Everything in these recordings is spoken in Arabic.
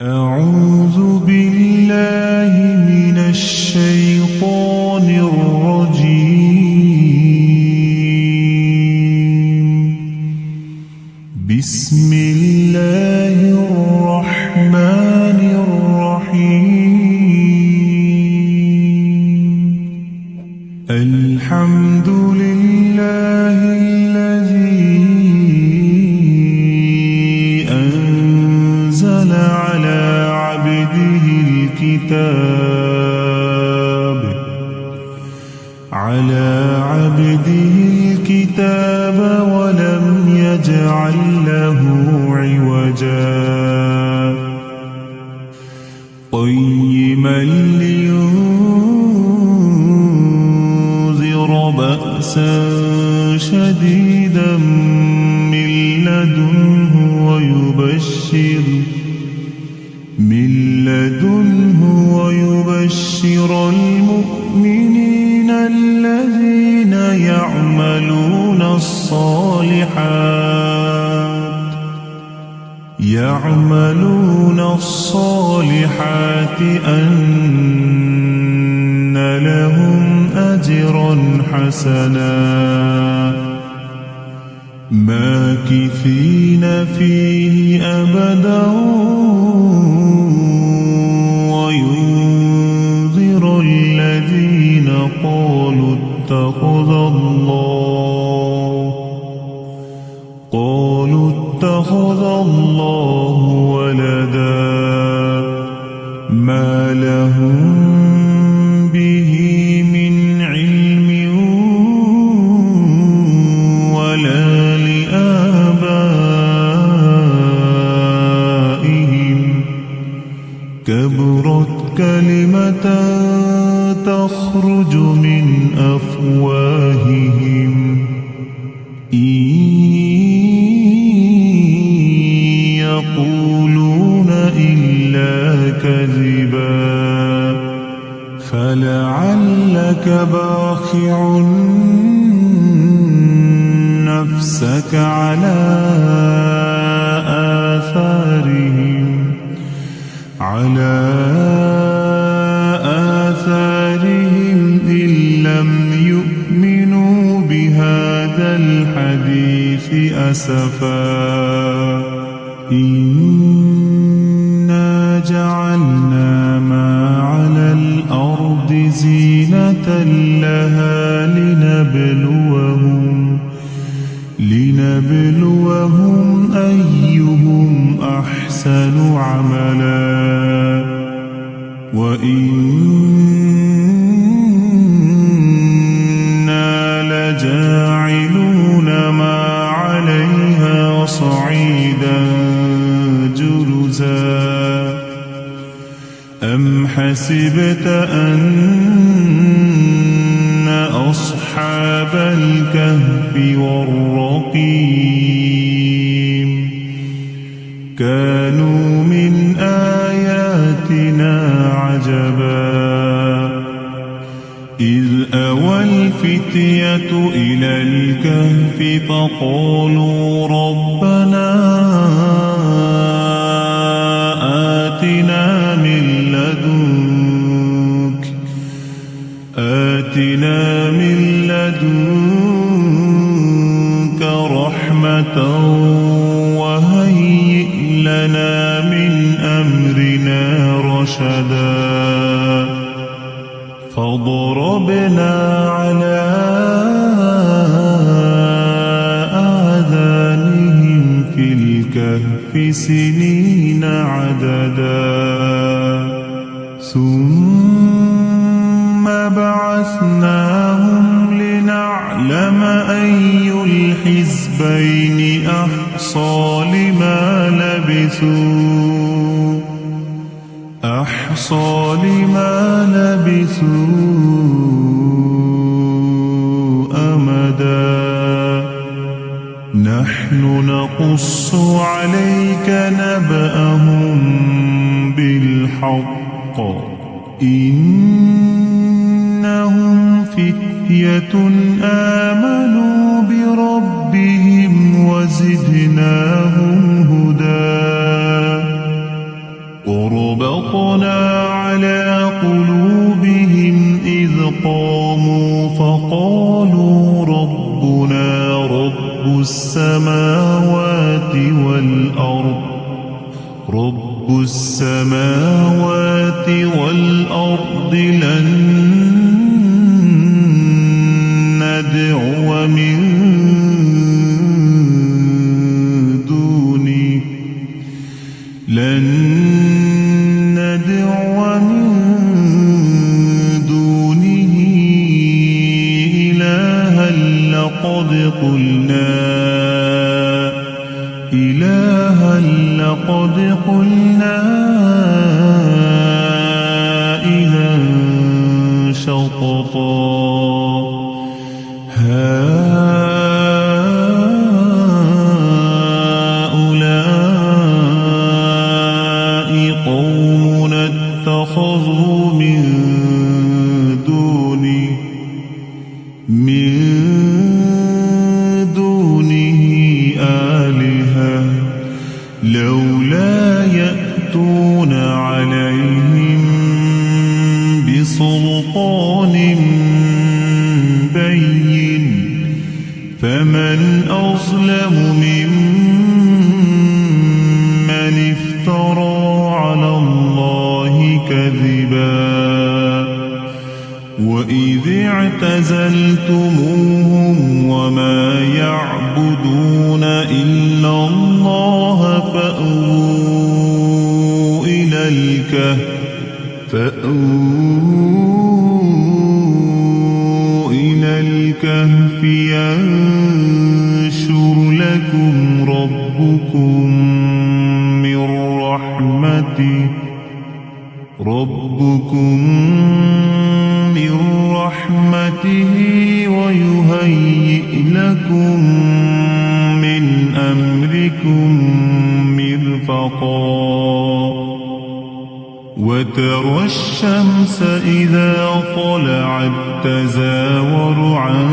أعوذ بالله من الشيطان الرجيم. بسم الله الرحمن الرحيم. الحمد لله الذي أنزل على عبده الكتاب ولم يجعل له عوجا قيما لينذر بأسا شديدا من لدنه ويبشر المؤمنين الذين يعملون الصالحات أن لهم أجرا حسنا ماكثين فيه أبدا وينذر الذين قالوا اتخذ الله ولدا ما لهم به من علم ولا لآبائهم كبرت كلمة تخرج من أفواههم يقولون إلا كذبا فلعلك باخع نفسك على آثارهم إن لم يؤمنوا بهذا الحديث أسفا إنا جعلنا ما على الأرض زينة لها لنبلوهم أيهم أحسن عملا وإنا لجاعلون ما عليها صعيدا جرزا أم حسبت أن أصحاب الكهف والرقيم كانوا من آياتنا عجبا إذ أوى الفتية إلى الكهف فقالوا ربنا آتنا من لدنك رحمة وهيئ لنا من أمرنا رشدا فضربنا على آذانهم في الكهف سنين عددا ثم بعثناهم لنعلم أي الحزبين أحصى لما لبثوا أمدا نحن نقص عليك نبأهم بالحق إنهم فتية آمنوا بربهم وزدناهم هدى وربطنا على قلوبهم إذ قاموا فقالوا ربنا رب السماوات والأرض لن ندعو من دونه إلها لقد قلنا إذا شططا هؤلاء قومنا اتخذوا من دونه آلهة لولا يأتون عليهم بسلطان بين فمن أظلم ممن افترى على الله كذبا وإذ اعتزلتموهم وما يعبدون إلا الله فأووا إلى الكهف ينشر لكم ربكم من رحمته ويهيئ لكم من أمركم مرفقا وترى الشمس إذا طلعت تزاور عن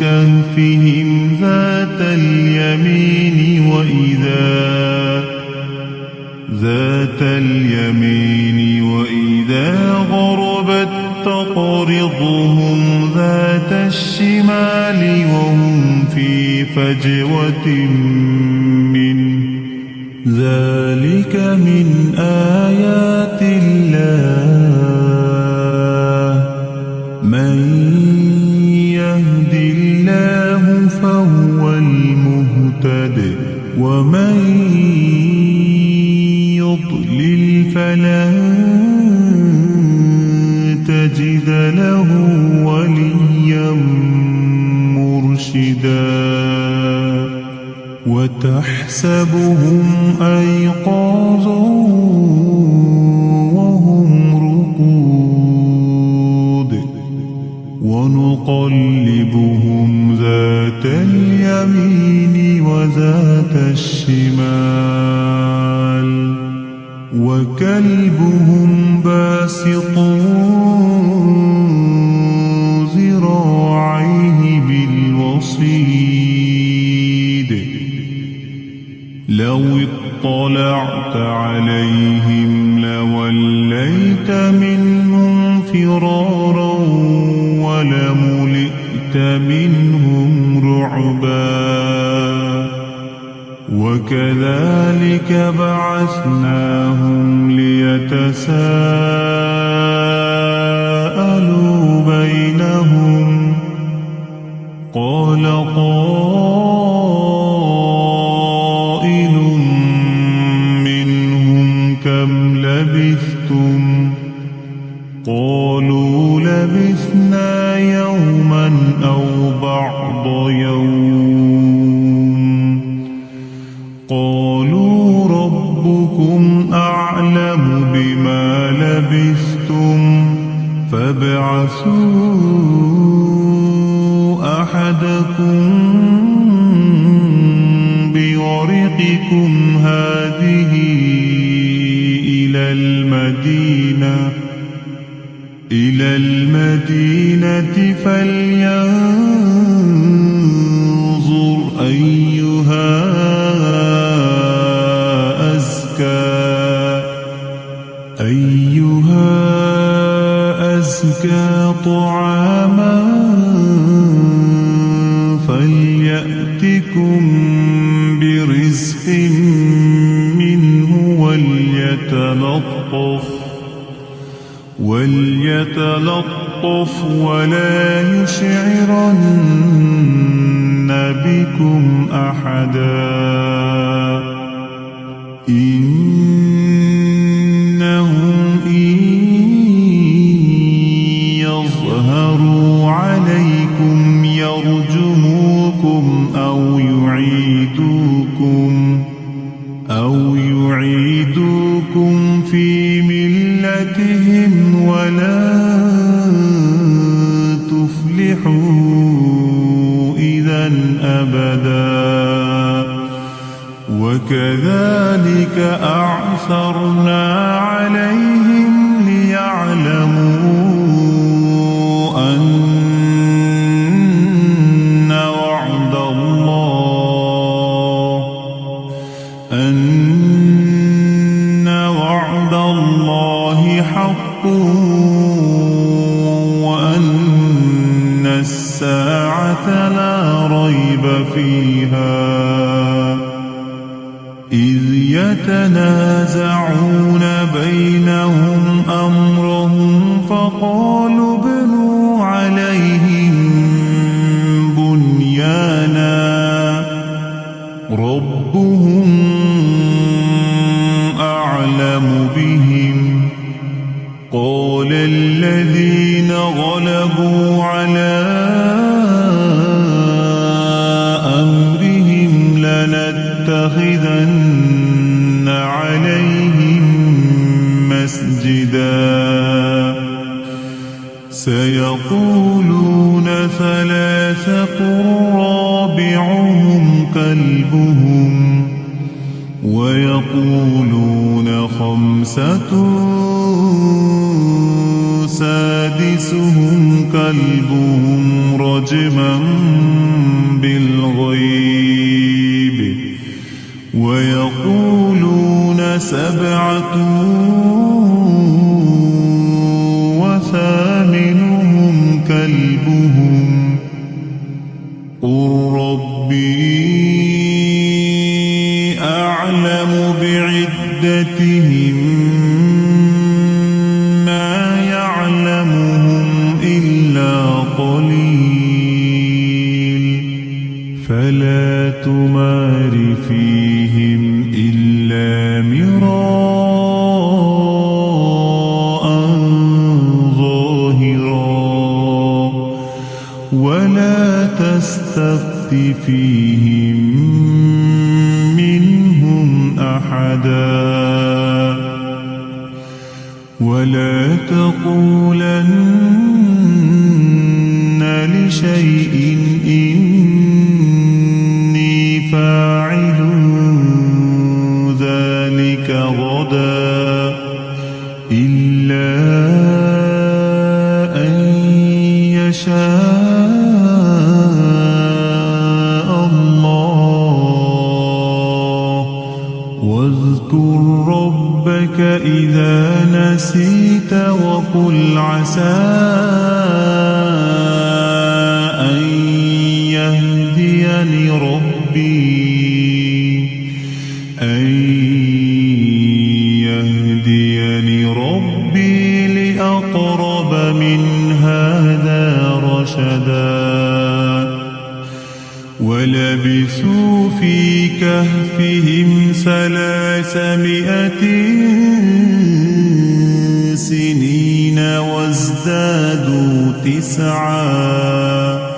كهفهم ذات اليمين وإذا غربت تقرضهم ذات الشمال وهم في فجوة منه ذلك من آيات الله من يهد الله فهو المهتد ومن يضلل فلن تجد له وليا مرشدا وتحسبهم أيقاظا وهم رقود ونقلبهم ذات اليمين وذات الشمال وكلبهم باسط ذراعيه بالوصيد لو اطلعت عليهم لوليت منهم فرارا ولملئت منهم رعبا وكذلك بعثناهم ليتساءلوا بينهم قال قائل منهم كم لبثتم قالوا لبثنا يوما أو بعض يوم قالوا ربكم أعلم بما لبثتم فابعثوا أحدكم بورقكم هذه إلى المدينة فلينظر أيها أزكى أيها أزكى طعاما فليأتكم برزق منه وليتلطف ولا يشعرن بكم أحدا إنهم إن يظهروا عليكم يرجموكم أو يعيدوكم في ملتهم ولن تفلحوا إذا أبدا وكذلك أعثرنا عليهم ليعلموا أن وعد الله حق وأن الساعة لا ريب فيها إذ يتنازعون بينهم أمرهم فقالوا ابنوا عليهم بنيانا ربهم أعلم بهم قال الذين غلبوا على أمرهم لنتخذن عليهم مسجدا سيقولون ثلاثة رابعهم كلبهم ويقولون خمسة سادسهم كلبهم رجما بالغيب ويقولون سبعة وثامنهم كلبهم قل ربي أعلم بعدتهم ما يعلمهم إلا قليل فلا تمار فيهم إلا مراء ظاهرا ولا تستفت فيهم منهم أحدا ولا تقولن لشيء إني فاعل ذلك غدا إلا أن يشاء الله واذكر ربك إذا نسيت وقل عسى أن يهديني ربي لأقرب من هذا رشدا ولبثوا في كهفهم 300 سنين وازدادوا 9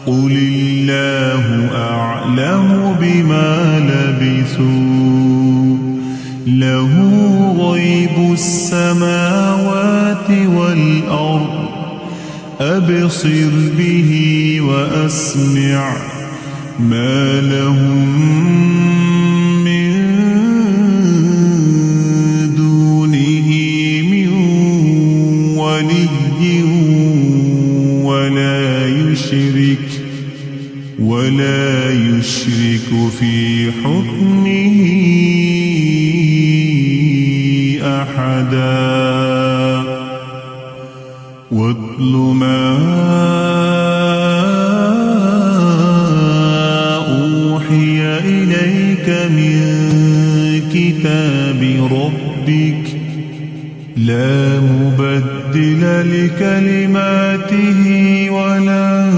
قل الله أعلم بما لبثوا له غيب السماوات والأرض أبصر به وأسمع ما لهم من دونه من ولي ولا يشرك في حكمه أحدا واتل ما أوحي إليك من كتاب ربك لا مبدل لكلماته ولن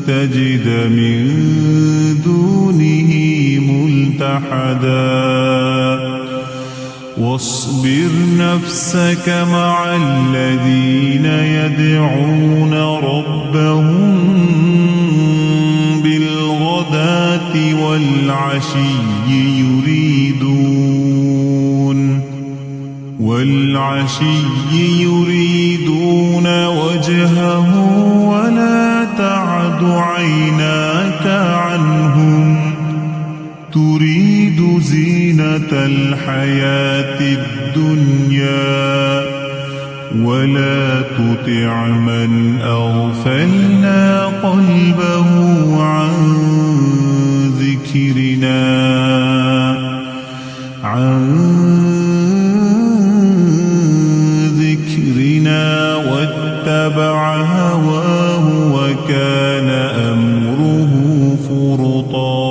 تجد من دونه ملتحدا واصبر نفسك مع الذين يدعون ربهم بالغداة والعشي يريدون وجهه ولا تعد عيناك عنهم تريد زينة الحياة الدنيا ولا تطع من أغفلنا قلبه عن ذكرنا واتبع هواه وكان أمره فرطا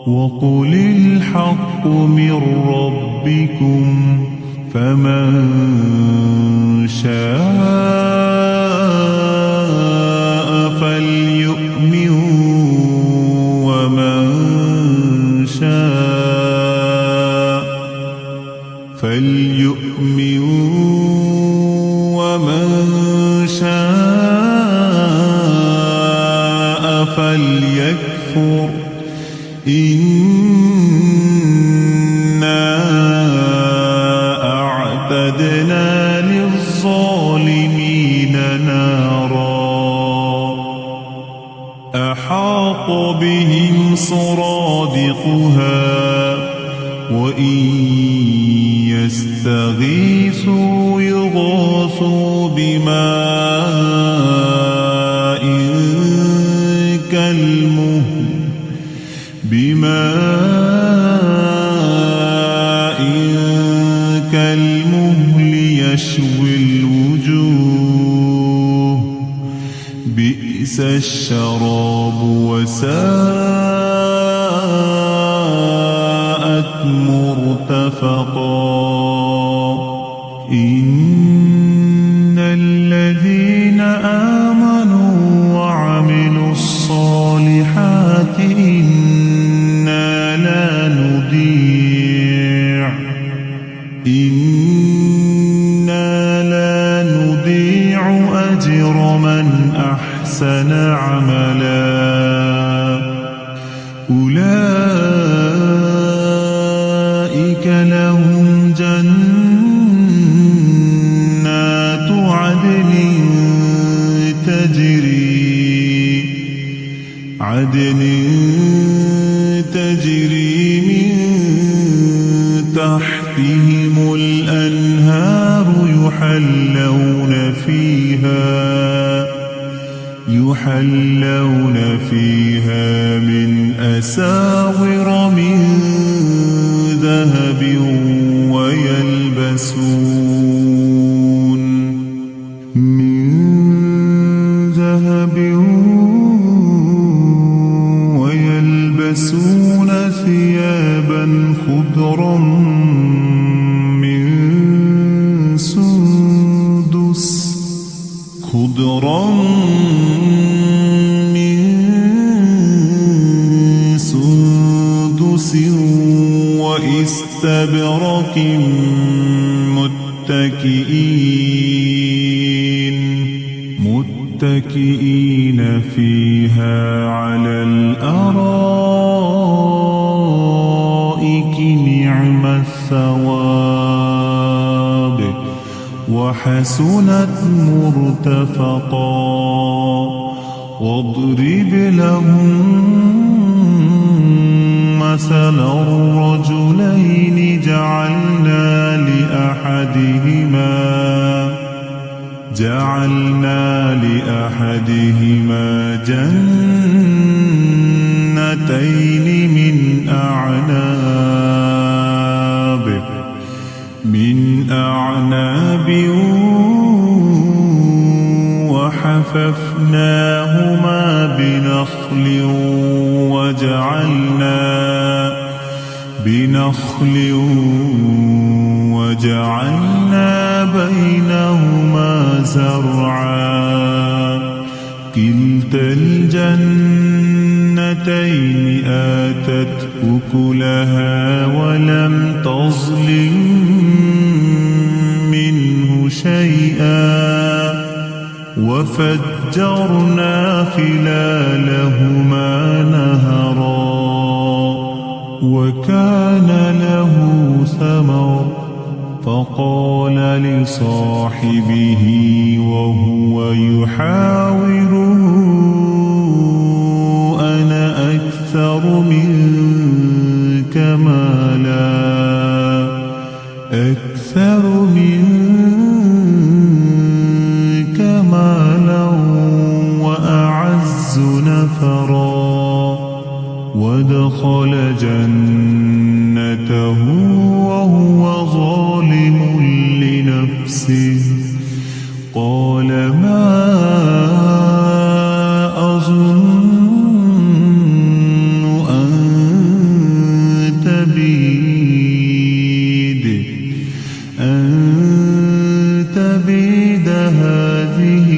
وقل الحق من ربكم فمن شاء فليؤمن ومن شاء فليكفر إنا أعتدنا للظالمين نارا أحاط بهم سرادقها وإن يستغيثوا يغاثوا بماء كالمهل يشوي الوجوه بئس الشراب وساءت مرتفقا إن الذين آمنوا وعملوا الصالحات إنا لا نضيع أجر من أحسن عملا أولئك لهم جنات عدن تجري من تحتهم الأنهار يحلون فيها من أساور من ذهب ويلبسون ثيابا خضرا من سندس واستبرق متكئين فيها على الأرائك نعم الثواب وحسنت مرتفقا واضرب لهم مثلا الرجلين جعلنا لأحدهما جنتين من أعناب بنخل وجعلنا بينهما زرعا كلتا الجنتين آتت أكلها ولم تظلم منه شيئا وفجرنا خلالهما نهرا وكان له ثمر فقال لصاحبه وهو يحاوره أنا أكثر منك مالا وأعز نفرا ودخل جنته وهو ظالم لنفسه قال ما أظن أن تبيد هذه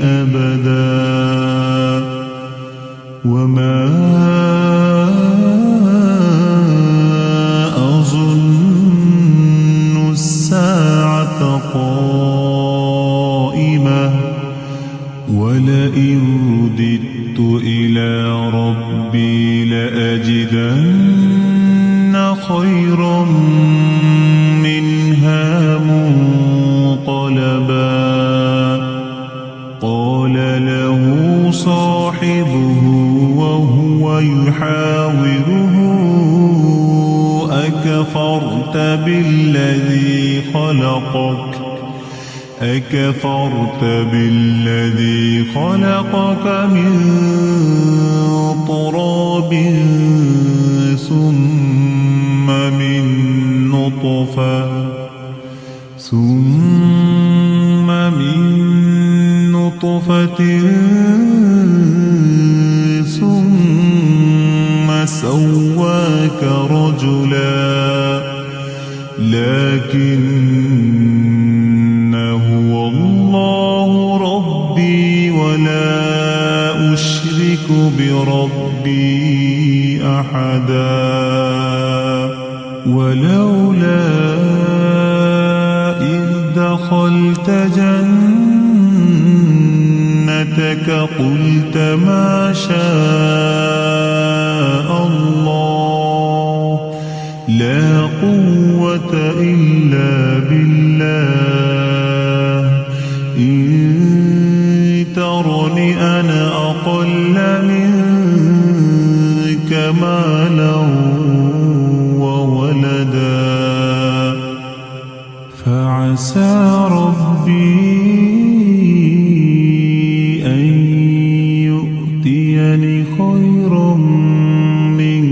أبدا وما أظن الساعة قائمة ولئن رددت إلى ربي لأجدن خيرا منها منقلبا قال له صاحبه وهو يحاوره أكفرت بالذي خلقك من تراب ثم من نطفة ثم سواك رجلا لكن هو الله ربي ولا أشرك بربي أحدا ولولا إذ دخلت جنتك قلت ما شاء الله لا قوة إلا بالله إن ترني أنا أقل منك مالا وولدا فعسى ربي أن يؤتيني خيرا من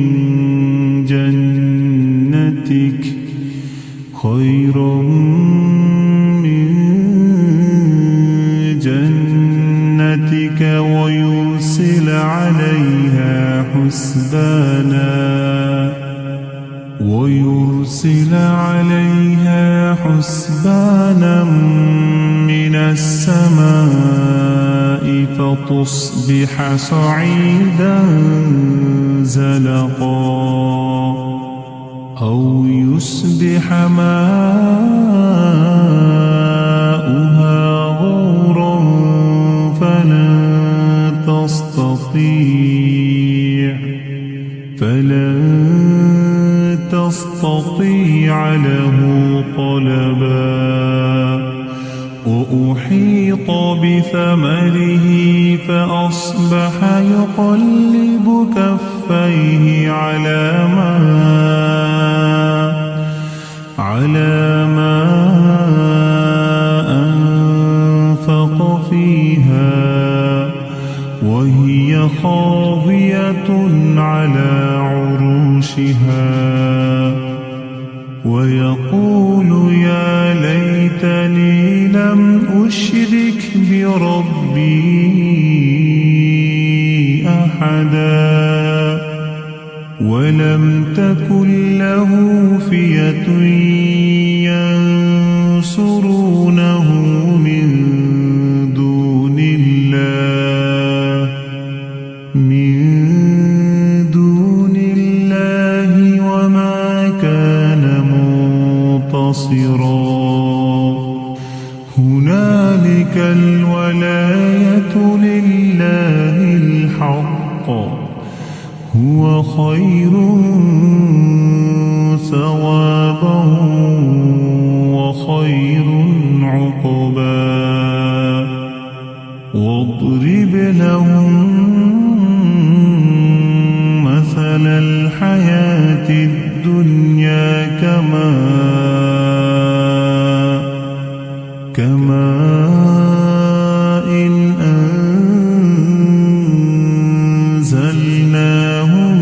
جنتك ويرسل عليها حسبانا من السماء فتصبح صعيدا زلقا أو يصبح ماؤها غورا فلن تستطيع له طلبا وأحيط بثمره فأصبح يقلب كفيه على ما أنفق فيها وهي خاوية على عروشها ويقول يا ليتني لم أشرك بربي أحدا ولم تكن له فئة ينصرونه من دون الله وما كان منتصرا هنالك الولاية لله الحق هو خير ثوابا وخير عقبا واضرب لهم مثل الحياة الدنيا كماء إن أنزلناه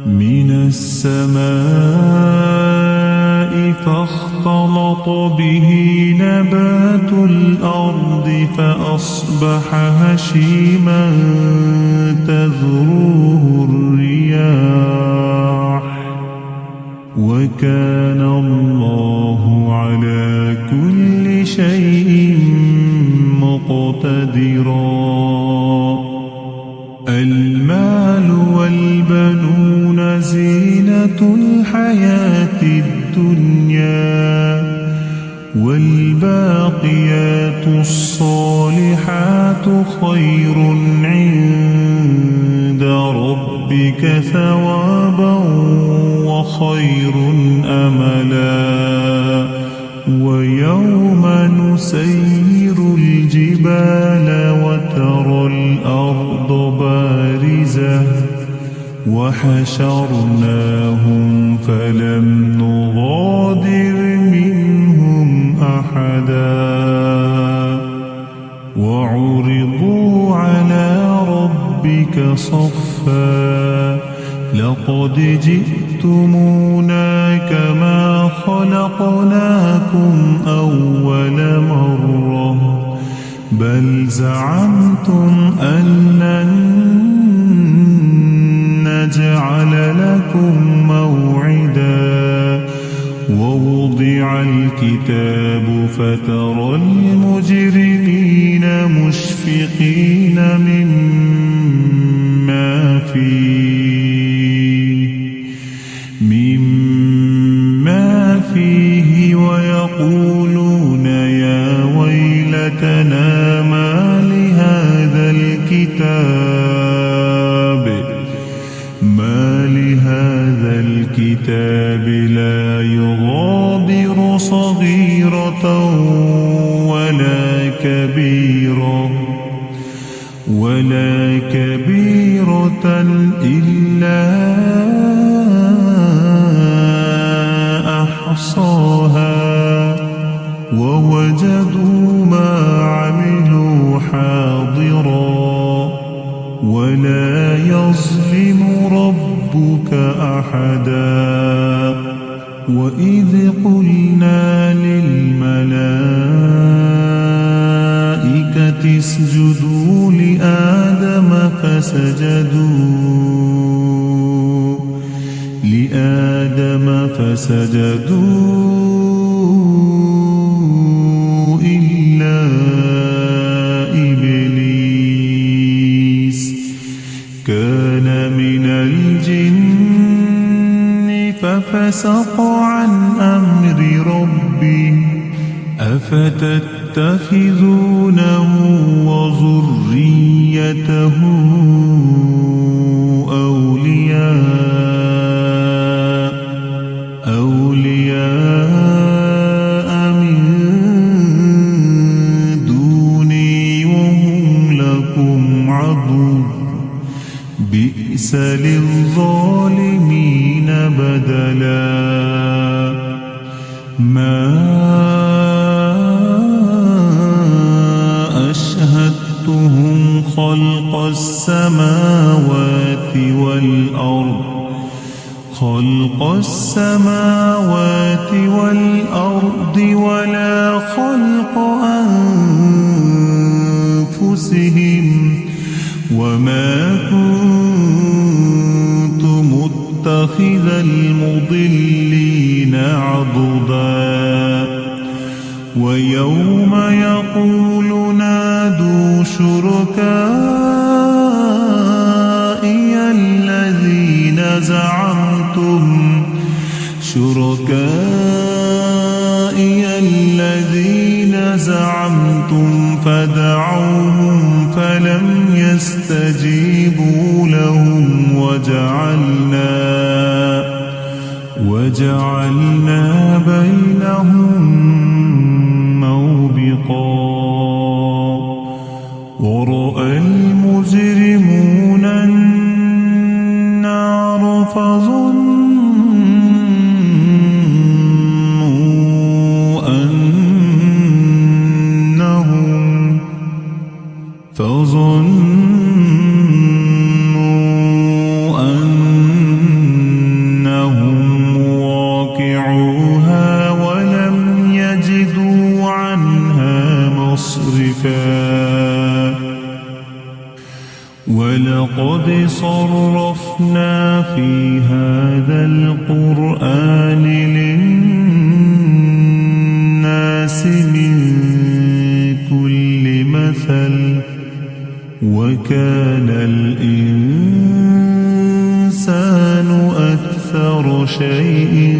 من السماء فاختلط به نبات الأرض فأصبح هشيما تذروه الرياح وكان الله على كل شيء مقتدرا المال والبنون زينة الحياة الدنيا والباقيات الصالحات خير عند ربك ثوابا وخير أملا ويوم نسير الجبال وترى الأرض بارزة وحشرناهم فلم نغادر منهم أحدا وعرضوا على ربك صفا لقد جئتمونا كما خلقناكم أول مرة بل زعمتم أن لن نجعل لكم موعدا ووضع الكتاب فترى المجرمين مشفقين مما فيه ويقولون يا ويلتنا ما لهذا الكتاب لا يغادر صغيرة ولا كبيرة إلا أحصاها ووجدوا ما عملوا حاضرا ولا يظلم ربك أحدا وإذ قلنا للملائكة اسجدوا لآدم فسجدوا إلا إبليس كان من الجن ففسق عن أمر ربه أفتتخذونه وذريته أولياء من دوني وهم لكم عدو بئس للظالمين بدلا ما أشهدتهم خلق السماوات والأرض ولا خلق أنفسهم وما كنت متخذ المضلين عضدا ويوم يقول نادوا شركائي الذين زعمتم فدعوهم فلم يستجيبوا لهم وجعلنا بينهم موبقا ورأى المجرمون النار فظنوا أنهم مواقعوها ولم يجدوا عنها مصرفا ولقد صرفنا في هذا القرآن للناس من كل مثل وكان الإنسان أكثر شيء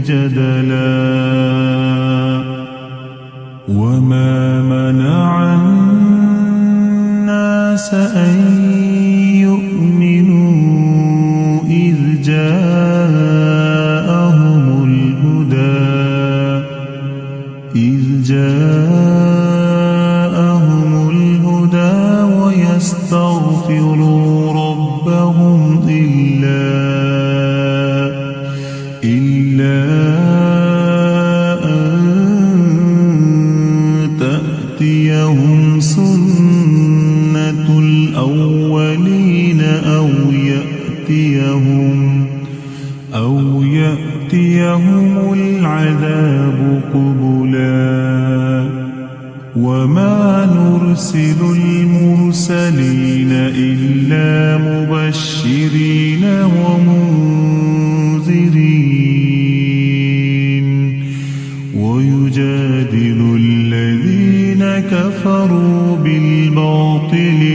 جدلا وما منع الناس أن يؤمنوا إذ جاءهم الهدى ويستغفروا ربهم إلا أن تأتيهم سنة الأولين أو يأتيهم العذاب قبلا وما نرسل المرسلين إلا مبشرين ومنذرين ويجادل الذين كفروا بالباطل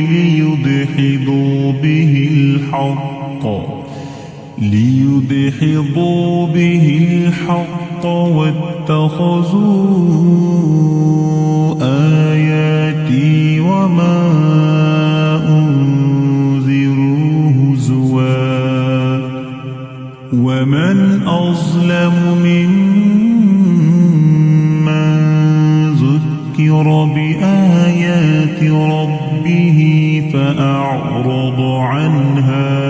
ليدحضوا به الحق واتخذوا آياتي وما أنذروا هزوا ومن أظلم ممن ذكر بآيات ربه فأعرض عنها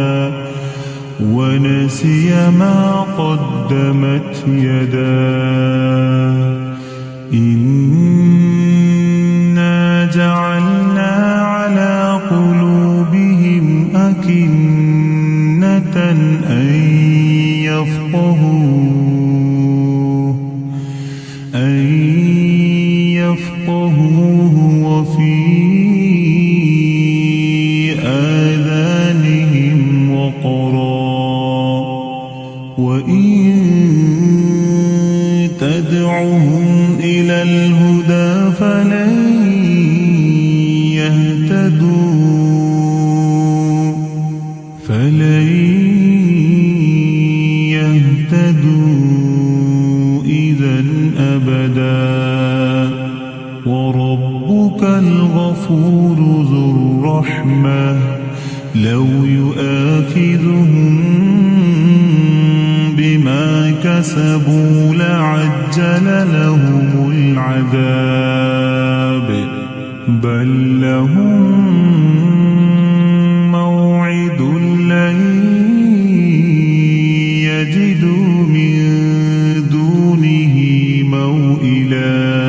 ونسي ما قدمت يداه إنا جعلنا على قلوبهم أكنة أن يفقهوه وفي آذانهم وقرا وإن تدعهم إلى الهدى فلن يهتدوا إذا أبدا وربك الغفور ذو الرحمة لو يؤاخذهم بما كسبوا لعجل لهم العذاب بل لهم موعد لن يجدوا من دونه موئلا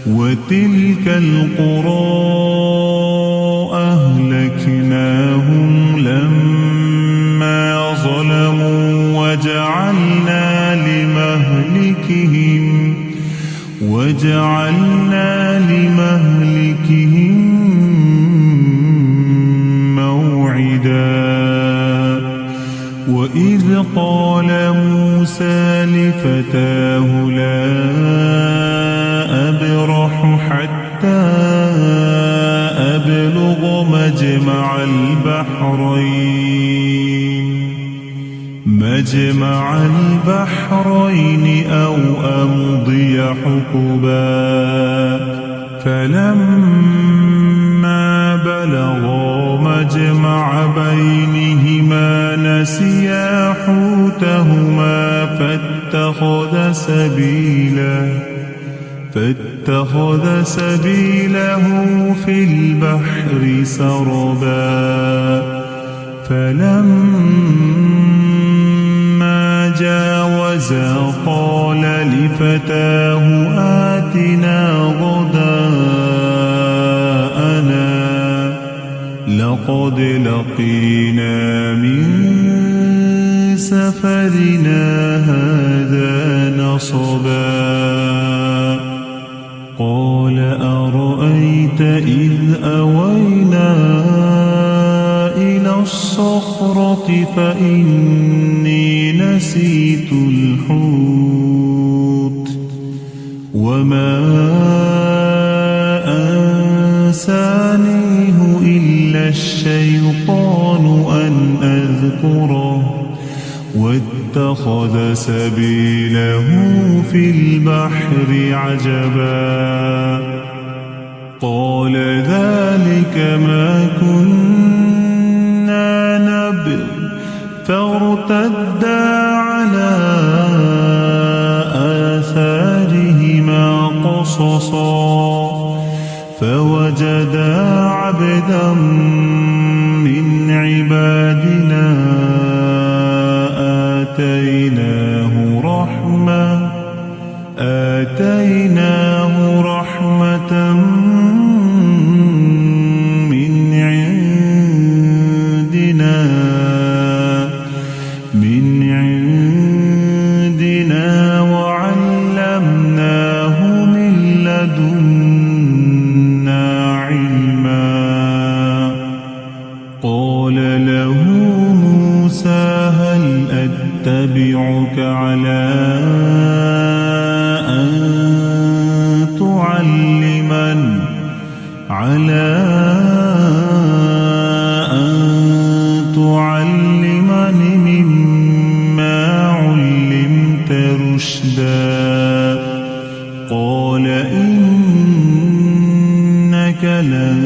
وتلك القرى أهلكناهم لما ظلموا وجعلنا لمهلكهم لفتاه لا أبرح حتى أبلغ مجمع البحرين أو أمضي حقبا فلما بلغا مجمع بينهما نسيا حوتهما فاتخذ سبيله في البحر سربا فلما جاوزا قال لفتاه آتنا غداءنا لقد لقينا من سفرنا هذا نصبا قال أرأيت إذ أوينا إلى الصخرة فإني نسيت الحوت وما أنسانيه إلا الشيطان أن أذكره واتخذ سبيله في البحر عجبا قال ذلك ما كنا نبغ فارتدا على آثارهما قصصا فوجدا عبدا من عبادنا آتيناه رحمة من عندنا وعلمناه من لدنا علما قال له موسى هل أتبعك على أن تعلمني مما علمت رشدا قال إنك لن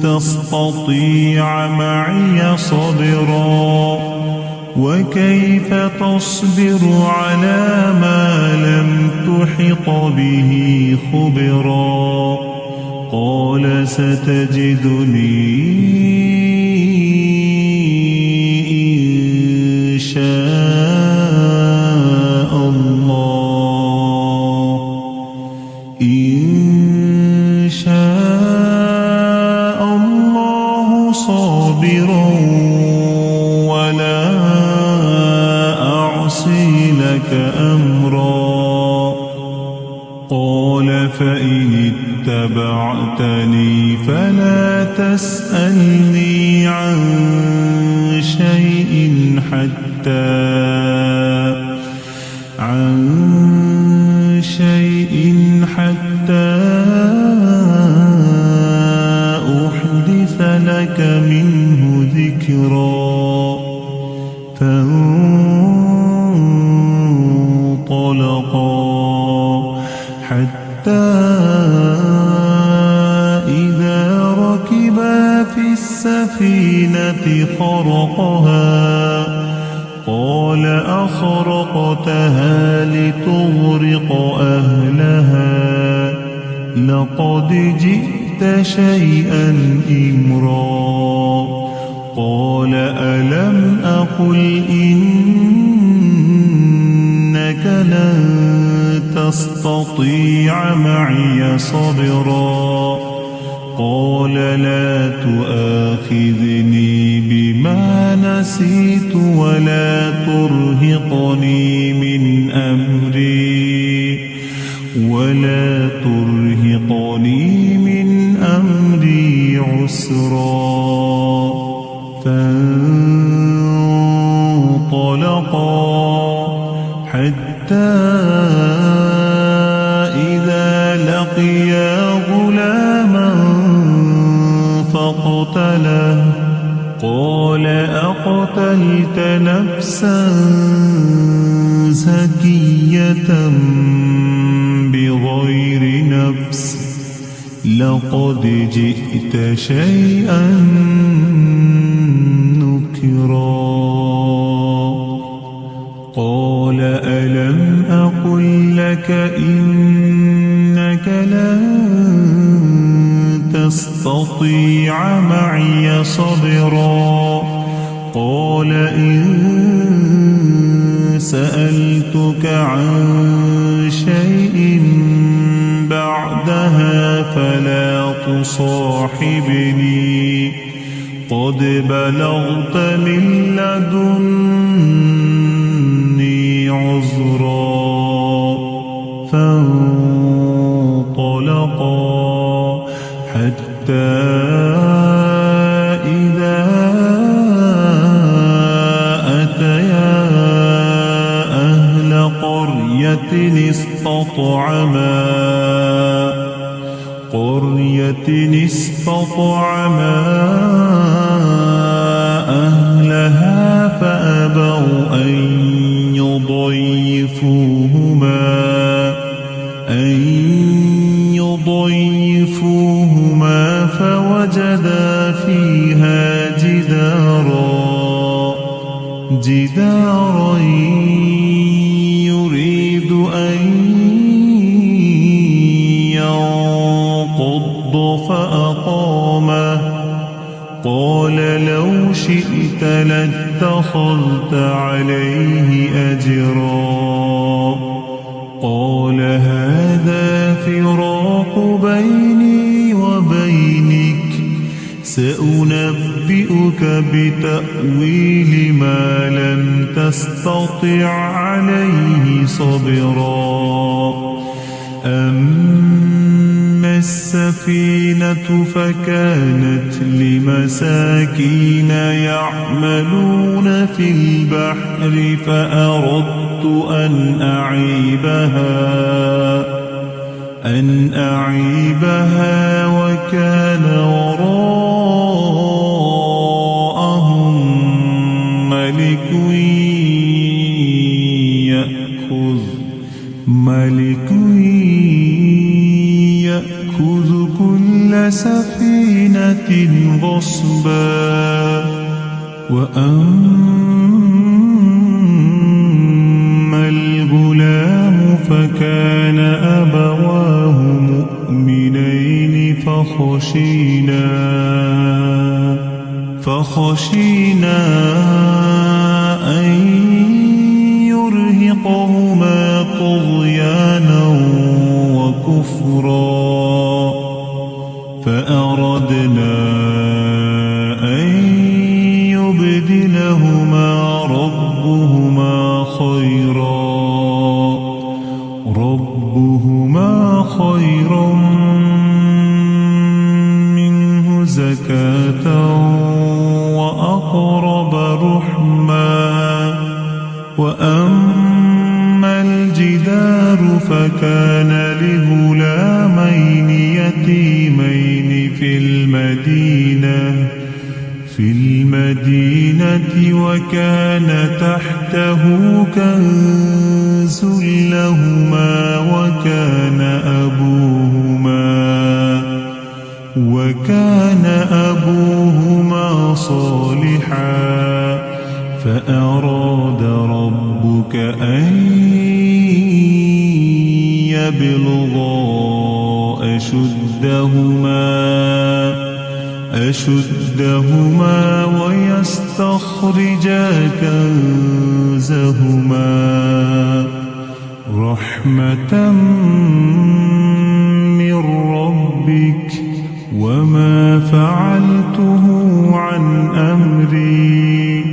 تستطيع معي صبرا وكيف تصبر على ما لم تحط به خبرا قال ستجدني إن شاء الله صابرا ولا أعصي لك أمرا قال فإن اتبعتني فلا تسألني عن شيء حتى أحدث لك منه ذكرا فانطلقا حتى إذا ركبا في السفينة خرقها قال أخرقتها لتغرق أهلها لقد جئت شيئا إمرا قال ألم أقل إنك لن تستطيع معي صبرا قال لا تؤاخذني بما نسيت ولا ترهقني من أمري عسرا فانطلقا حتى حتى إذا لقيا غلاما فاقتله قال أقتلت نفسا زكية بغير نفس لقد جئت شيئا نكرا قال ألم أقل لك إنك لن تستطيع معي صبرا قال إن سألتك عن شيء بعدها فلا تصاحبني قد بلغت من لدني عذرا فانطلقا حتى إذا أتيا أهل قرية استطعما أهلها فأبوا أن يضيفوهما فوجدا فيها جدارا يريد أن ينقض فأقامه قال لو شئت لاتخذت عليه أجرا قال هذا فراق بيني وبينك سأنبئك بتأويل ما لم تستطع عليه صبرا أما السفينة فكانت لمساكين يعملون في البحر فأردت أن أعيبها وكان وراءهم ملك يأخذ كل سفينة غصبا وأما الغلام فكان أبواه مؤمنين فخشينا أن يرهقهما طغيانا وكفرا فأردنا أن يبدلهما ربهما خيرا منه زكاة وأقرب رحما وأما الجدار فكان لغلامين يتيمين في المدينة وكان تحته كنز لهما وكان أبوهما صالحا فأراد ربك أن يبلغا أشدهما ويستخرجا كنزهما رحمة من ربك وما فعلته عن أمري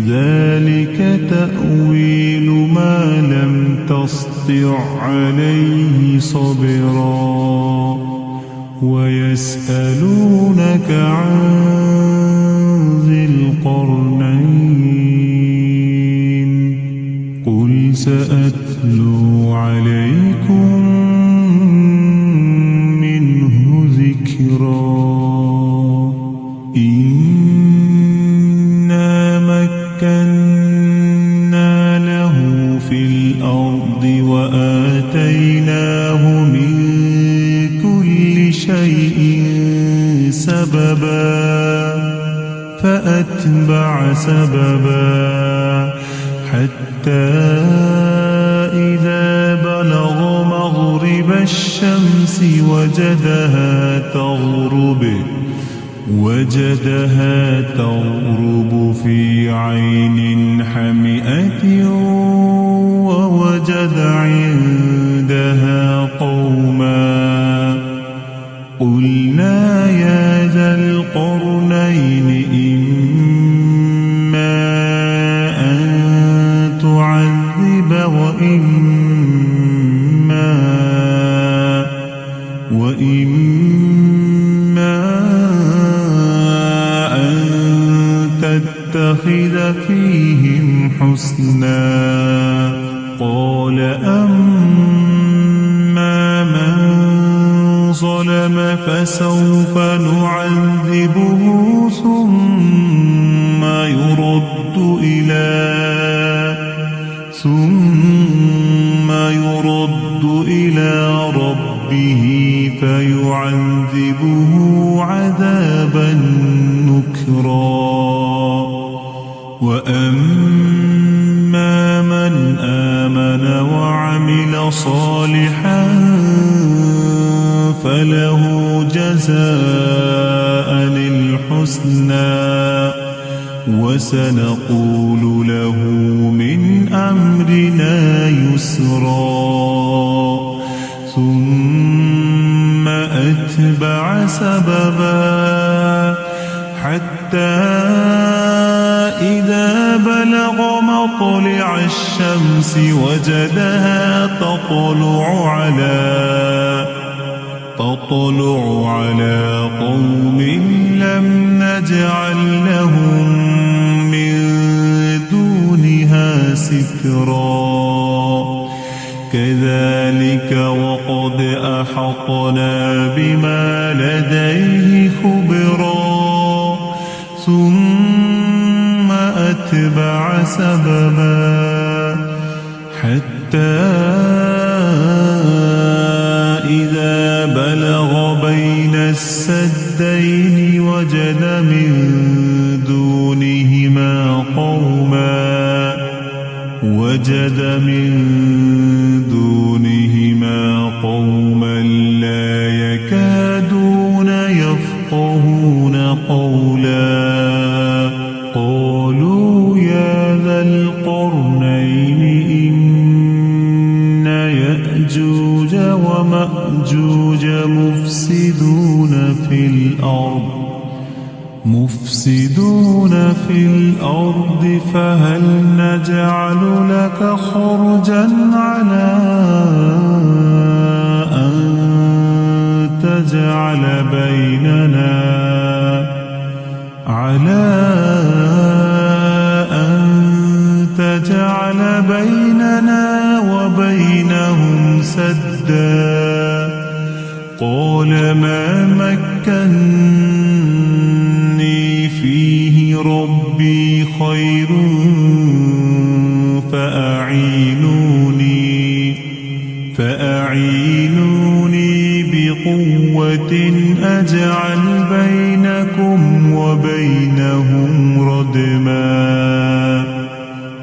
ذلك تأويل ما لم تسطع عليه صبرا ويسألونك عن ذي القرنين قل سأتلو عليكم منه ذكرا إنا مكنا له في الأرض وآتيناه من كل شيء سببا فأتبع سببا حتى إذا بلغ مغرب الشمس وجدها تغرب في عين حمئة ووجد عندها قوما قلنا يا ذا القرنين إما أن تعذب وإما أن تتخذ فيهم حسنا قال أما من ظلم فسوف نعذبه ثم يرد إلى ربه فيعذبه عذابا نكرا وأما من آمن وعمل صالحا فله جزاء الحسنى وسنقول له من أمرنا يسرا ثم أتبع سببا حتى إذا بلغ مطلع الشمس وجدها تطلع على قوم لم نجعل لهم من دونها سترا كذلك وقد أحطنا بما لديه خبرا ثم أتبع سببا حتى إذا بلغ بين السدين وجد من دونهما قوما لا يكادون يفقهون قولا قالوا يا ذا القرنين إن يأجوج ومأجوج مفسدون في الأرض فهل نجعل لك خرجا على أن تجعل بيننا وبينهم سدا قال ما مكنني فيه ربي خير فأعينوني بقوة أجعل بينكم وبينهم ردما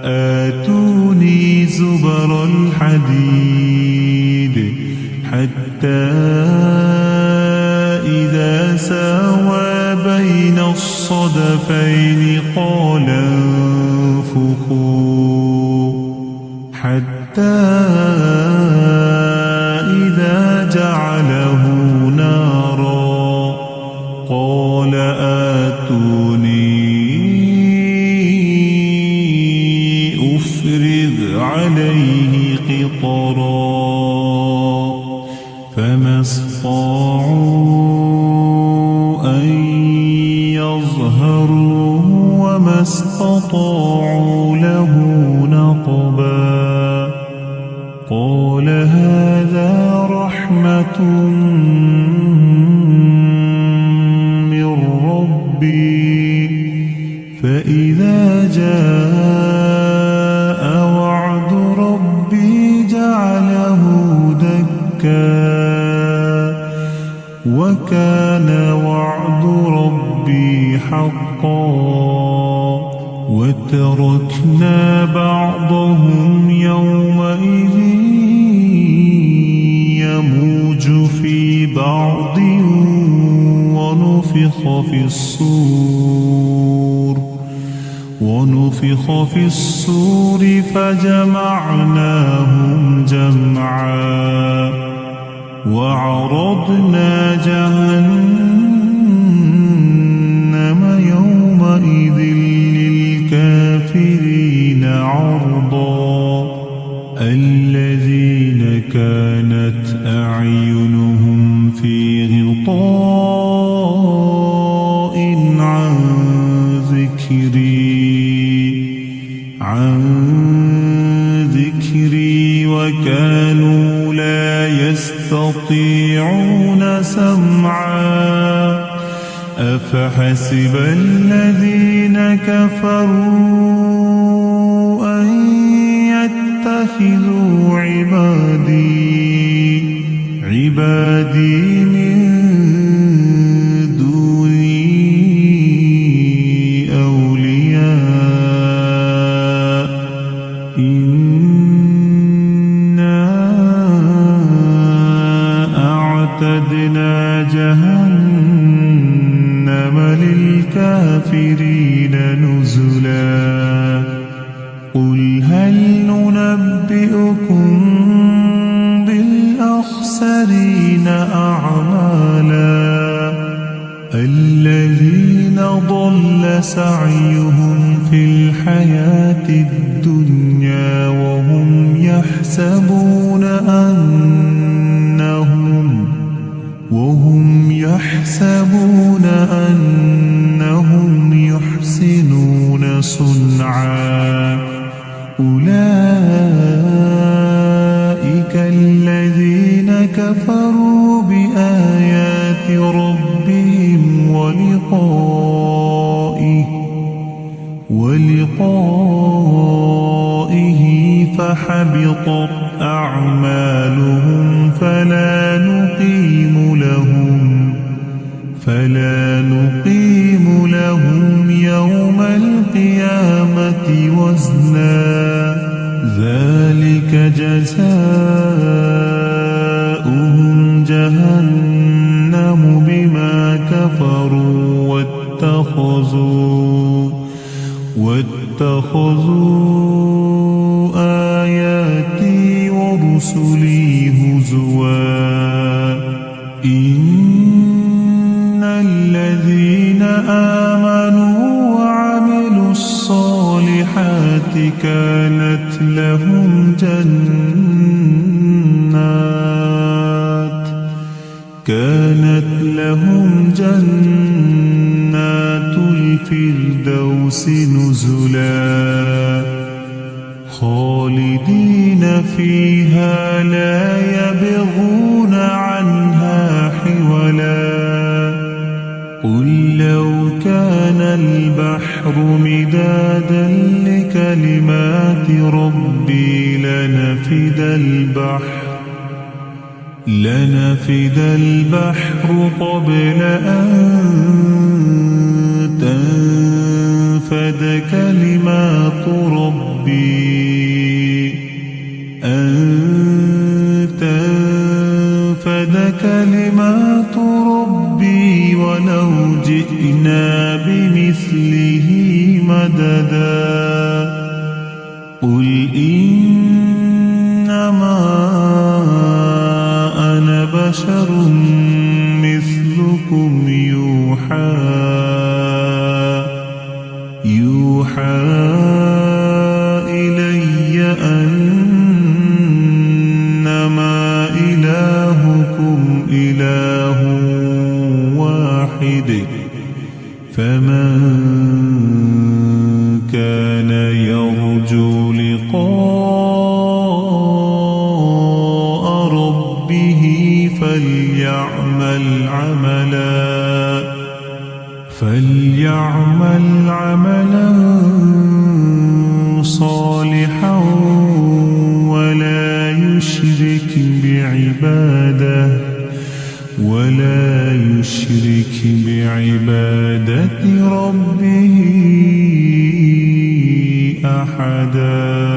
آتوني زبر الحديد حتى إذا ساوى بين الصدفين قال انفخوا حتى إذا جعله نارا قال آتوني أفرغ عليه قطرا فما استطاعوا أن يظهروه وما استطاعوا له نقبا قال هذا رحمة من ربي فإذا جاء وعد ربي جعله دكا وكان وعد ربي حقا وتركنا بعضهم يومئذ يموج في بعض ونفخ في الصور فجمعناهم جمعا وعرضنا جهنم يومئذ للكافرين عرضا الذين كانت أعينهم في غطاء عن ذكري وكانوا لا يستطيعون سمعا أفحسب الذين كفروا أن يتخذوا عبادي من دوني أولياء إنا أعتدنا جهنم للكافرين نزلا قل هل ننبئكم بالأخسرين أعمالا الذين ضل سعيهم في الحياة الدنيا وهم يحسبون أنهم يحسنون صنعا أولئك الذين كفروا بآيات ربهم ولقائه فحبطت أعمالهم فلا نقيم لهم يوم القيامة وزنا ذلك جزاؤهم جهنم بما كفروا واتخذوا آياتي ورسلي هزوا إن الذين آمنوا وعملوا الصالحات كانت لهم جنات الفردوس نزلا خالدين فيها لا يبغون عنها حولا قل لو كان البحر مدادا لكلمات ربي لنفد البحر قبل أن تنفد كلمات ربي ولو جئنا بمثله مددا قل إنما أنا بشر مثلكم يوحى إلي أنما إلهكم إله واحد فمن كان يرجو لقاء فليعمل عملا صالحا ولا يشرك بعبادة ربه أحدا.